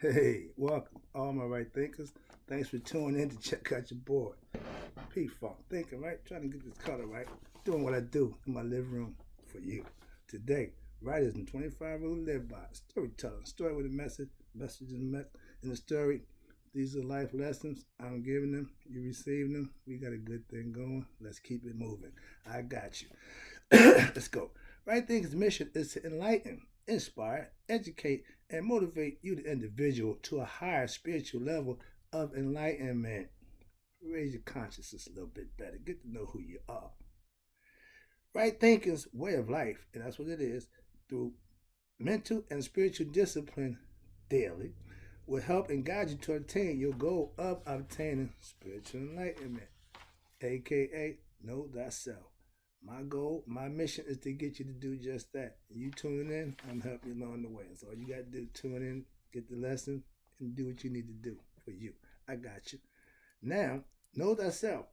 Hey, welcome, all my right thinkers. Thanks for tuning in to check out your board. P Funk thinking, right? Trying to get this color right. Doing what I do in my living room for you. Today, writers in 25 rules to live by. Storytelling. Story with a message. Message in the story. These are life lessons. I'm giving them. You receive them. We got a good thing going. Let's keep it moving. I got you. Let's go. Right Thinkers' mission is to enlighten, inspire, educate, and motivate you, the individual, to a higher spiritual level of enlightenment. Raise your consciousness a little bit better. Get to know who you are. Right thinking's way of life, and that's what it is, through mental and spiritual discipline daily, will help and guide you to attain your goal of obtaining spiritual enlightenment, aka know thyself. My goal, my mission is to get you to do just that. You tuning in, I'm helping you along the way. So all you got to do, tune in, get the lesson, and do what you need to do for you. I got you. Now, know thyself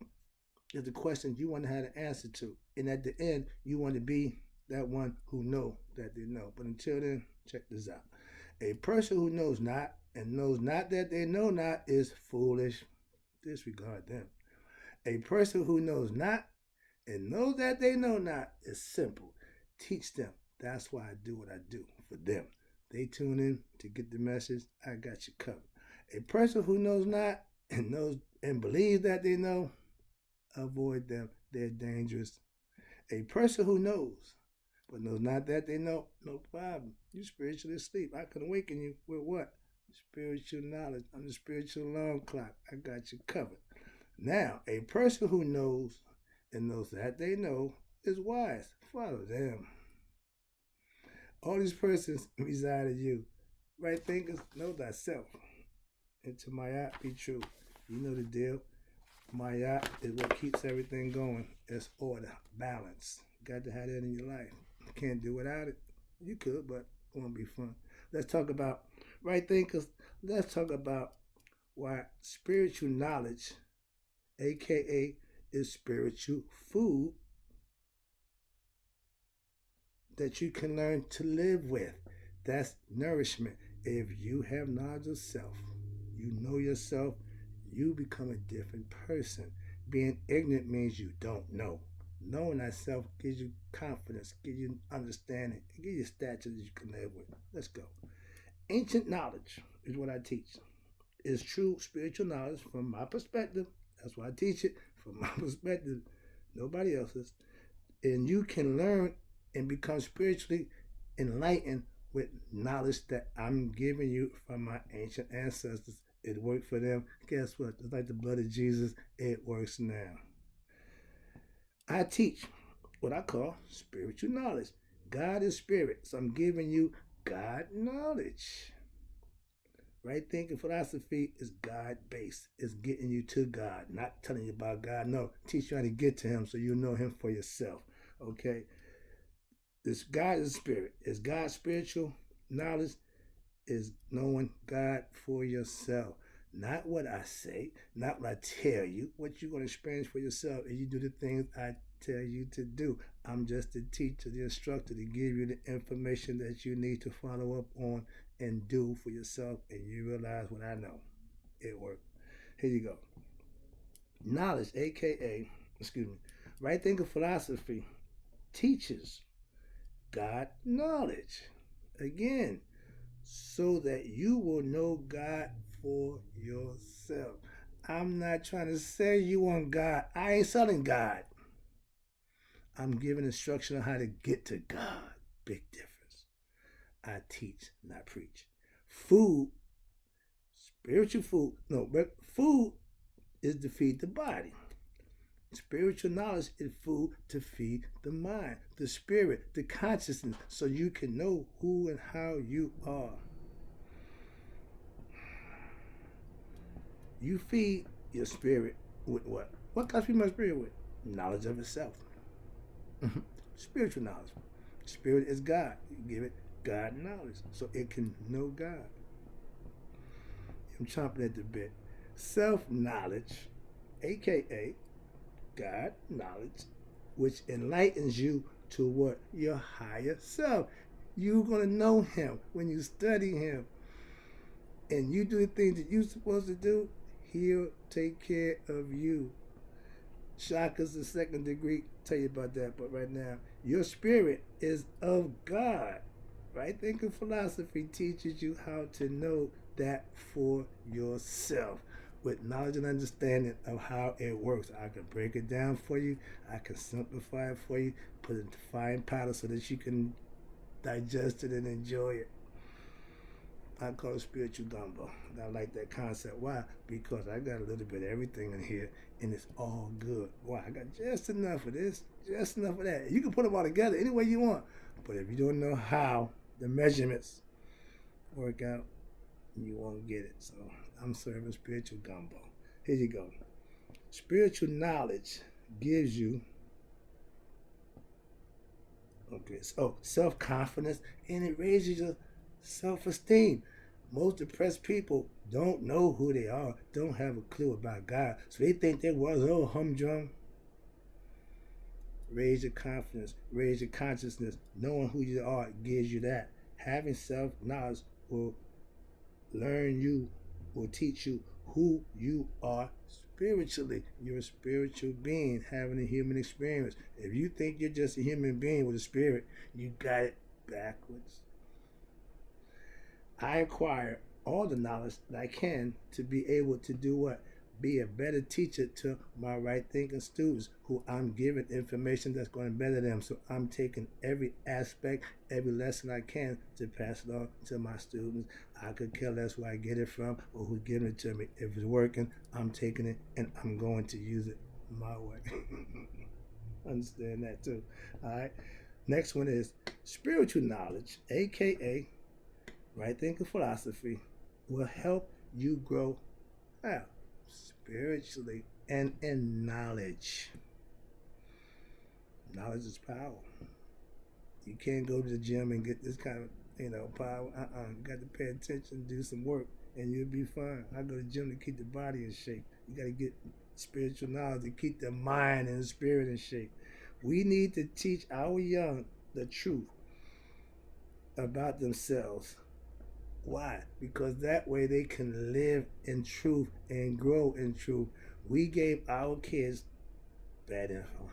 is the question you want to have an answer to. And at the end, you want to be that one who know that they know. But until then, check this out. A person who knows not and knows not that they know not is foolish. Disregard them. A person who knows not and knows that they know not is simple. Teach them. That's why I do what I do for them. They tune in to get the message. I got you covered. A person who knows not and knows and believes that they know, avoid them. They're dangerous. A person who knows but knows not that they know, no problem. You spiritually asleep. I can awaken you with what? Spiritual knowledge. I'm the spiritual alarm clock. I got you covered. Now, a person who knows and knows that they know is wise. Follow them. All these persons reside in you. Right thinkers, know thyself. And to my yacht, be true. You know the deal. My yacht is what keeps everything going. It's order, balance. Got to have that in your life. You can't do without it. You could, but it won't be fun. Let's talk about right thinkers. Let's talk about why spiritual knowledge, aka is spiritual food that you can learn to live with. That's nourishment. If you have knowledge of self, you know yourself, you become a different person. Being ignorant means you don't know. Knowing thyself gives you confidence, gives you understanding, it gives you stature that you can live with. Let's go. Ancient knowledge is what I teach. It's true spiritual knowledge from my perspective. That's why I teach it from my perspective, nobody else's. And you can learn and become spiritually enlightened with knowledge that I'm giving you from my ancient ancestors. It worked for them. Guess what? Just like the blood of Jesus, it works now. I teach what I call spiritual knowledge. God is spirit, so I'm giving you God knowledge. Right thinking philosophy is God based. It's getting you to God, not telling you about God. No, teach you how to get to Him so you know Him for yourself. Okay? This God is spirit. Is God spiritual knowledge? Is knowing God for yourself. Not what I say, not what I tell you, what you're going to experience for yourself, and you do the things I tell you to do. I'm just the teacher, the instructor to give you the information that you need to follow up on and do for yourself, and you realize what I know. It worked. Here you go. Knowledge, aka, excuse me, right thinking philosophy teaches God knowledge. Again, so that you will know God for yourself. I'm not trying to sell you on God. I ain't selling God. I'm giving instruction on how to get to God. Big difference. I teach, not preach. Food, spiritual food, no, but food is to feed the body. Spiritual knowledge is food to feed the mind, the spirit, the consciousness, so you can know who and how you are. You feed your spirit with what? What can I feed my spirit with? Knowledge of itself. Spiritual knowledge. Spirit is God. You give it God knowledge so it can know God. I'm chomping at the bit. Self knowledge, aka God knowledge, which enlightens you to what? Your higher self. You're going to know Him when you study Him. and you do the things that you're supposed to do, he'll take care of you. Chakras the second degree, tell you about that, but right now, your spirit is of God. Right thinking philosophy teaches you how to know that for yourself with knowledge and understanding of how it works. I can break it down for you, I can simplify it for you, put it into fine powder so that you can digest it and enjoy it. I call it spiritual gumbo. I like that concept. Why? Because I got a little bit of everything in here, and it's all good. Why? I got just enough of this, just enough of that. You can put them all together any way you want, but if you don't know how the measurements work out, you won't get it. So I'm serving spiritual gumbo. Here you go. Spiritual knowledge gives you self-confidence, and it raises your self-esteem. Most depressed people don't know who they are, don't have a clue about God, so they think they was humdrum. Raise your confidence, raise your consciousness. Knowing who you are gives you that. Having self-knowledge will teach you who you are spiritually. You're a spiritual being having a human experience. If you think you're just a human being with a spirit, you got it backwards. I acquire all the knowledge that I can to be able to do what? Be a better teacher to my right thinking students who I'm giving information that's going to better them. So I'm taking every aspect, every lesson I can to pass it on to my students. I could care less where I get it from or who's giving it to me. If it's working, I'm taking it and I'm going to use it my way. Understand that too. All right. Next one is spiritual knowledge, aka right thinking philosophy, will help you grow how? Spiritually and in knowledge. Knowledge is power. You can't go to the gym and get this kind of power. You got to pay attention, do some work, and you'll be fine. I go to the gym to keep the body in shape. You got to get spiritual knowledge to keep the mind and the spirit in shape. We need to teach our young the truth about themselves. Why? Because that way they can live in truth and grow in truth. We gave our kids bad info.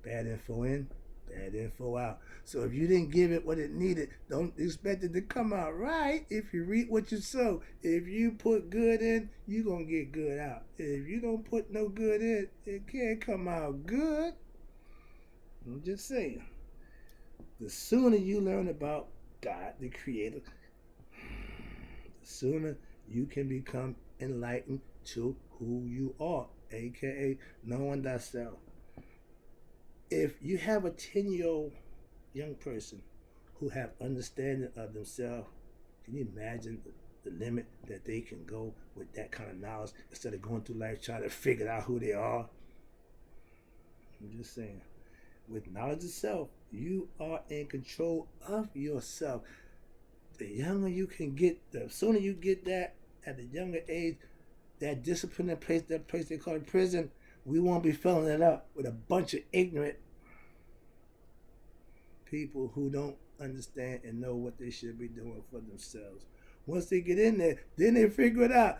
Bad info in, bad info out. So if you didn't give it what it needed, don't expect it to come out right. If you reap what you sow, if you put good in, you're going to get good out. If you don't put no good in, it can't come out good. I'm just saying. The sooner you learn about God, the Creator, the sooner you can become enlightened to who you are, aka knowing thyself. If you have a 10-year-old young person who have understanding of themselves, can you imagine the limit that they can go with that kind of knowledge instead of going through life trying to figure out who they are? I'm just saying. With knowledge of self, you are in control of yourself. The younger you can get, the sooner you get that at a younger age, that discipline in place, that place they call it prison, we won't be filling it up with a bunch of ignorant people who don't understand and know what they should be doing for themselves. Once they get in there, then they figure it out.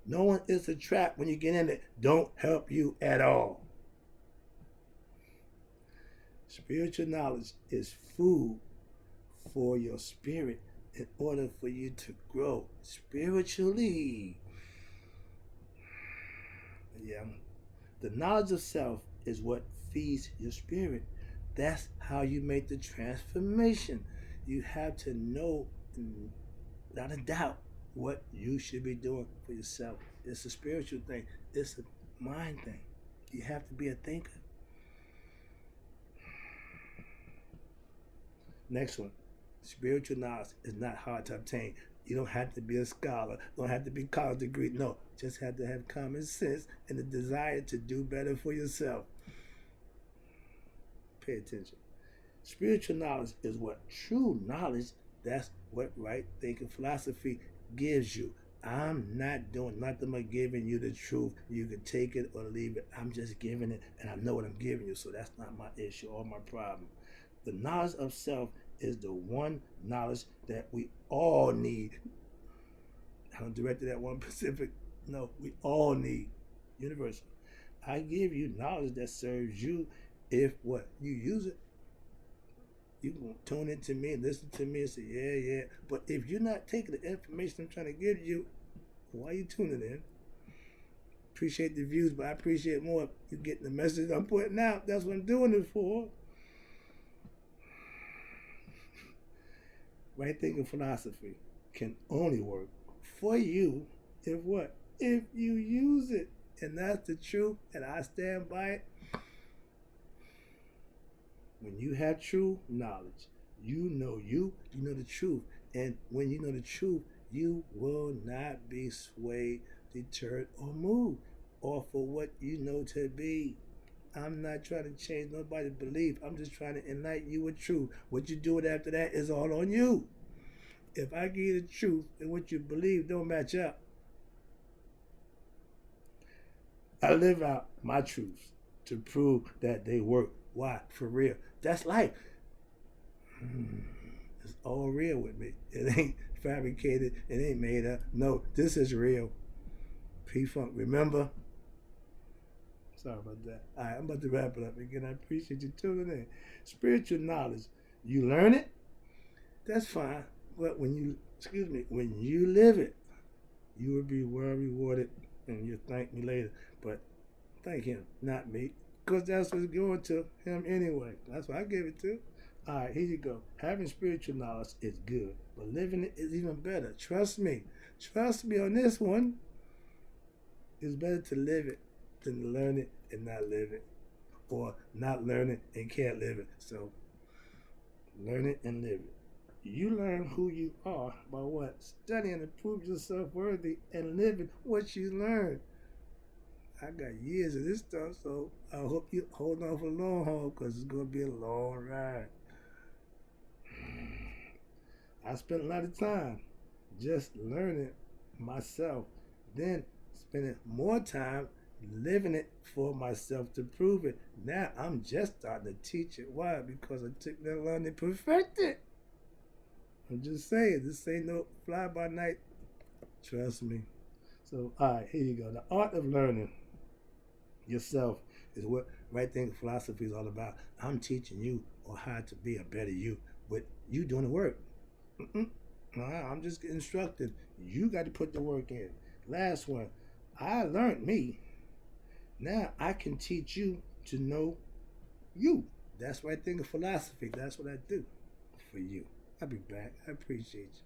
No one is a trap when you get in it. Don't help you at all. Spiritual knowledge is food for your spirit in order for you to grow spiritually. Yeah. The knowledge of self is what feeds your spirit. That's how you make the transformation. You have to know, without a doubt, what you should be doing for yourself. It's a spiritual thing. It's a mind thing. You have to be a thinker. Next one. Spiritual knowledge is not hard to obtain. You don't have to be a scholar. Don't have to be college degree. No, just have to have common sense and the desire to do better for yourself. Pay attention. Spiritual knowledge is what true knowledge, that's what right thinking philosophy gives you. I'm not doing nothing but giving you the truth. You can take it or leave it. I'm just giving it, and I know what I'm giving you, so that's not my issue or my problem. The knowledge of self is the one knowledge that we all need. I don't direct it at one specific. No, we all need. Universal. I give you knowledge that serves you if what? You use it. You can tune into me and listen to me and say, yeah, yeah. But if you're not taking the information I'm trying to give you, why are you tuning in? Appreciate the views, but I appreciate more if you getting the message I'm putting out. That's what I'm doing it for. Right thinking philosophy can only work for you if what? If you use it. And that's the truth, and I stand by it. When you have true knowledge, you know the truth. And when you know the truth, you will not be swayed, deterred, or moved off of what you know to be. I'm not trying to change nobody's belief. I'm just trying to enlighten you with truth. What you do with after that is all on you. If I give you the truth and what you believe don't match up, I live out my truths to prove that they work. Why? For real. That's life. It's all real with me. It ain't fabricated. It ain't made up. No, this is real. P-Funk, remember? Sorry about that. All right, I'm about to wrap it up again. I appreciate you tuning in. Spiritual knowledge, you learn it, that's fine. But when you live it, you will be well rewarded, and you'll thank me later. But thank him, not me, because that's what's going to him anyway. That's what I gave it to. All right, here you go. Having spiritual knowledge is good, but living it is even better. Trust me. Trust me on this one. It's better to live it than to learn it and not live it, or not learn it and can't live it. So learn it and live it. You learn who you are by what? Studying to prove yourself worthy and living what you learn. I got years of this stuff, so I hope you hold on for the long haul, because it's going to be a long ride. I spent a lot of time just learning myself, then spending more time living it for myself to prove it. Now I'm just starting to teach it. Why? Because I took that long to perfect it. I'm just saying, this ain't no fly by night. Trust me. So, all right, here you go. The art of learning yourself is what right thinking philosophy is all about. I'm teaching you on how to be a better you, but you doing the work. I'm just instructing. You got to put the work in. Last one. I learned me. Now I can teach you to know you. That's right thinking philosophy. That's what I do for you. I'll be back. I appreciate you.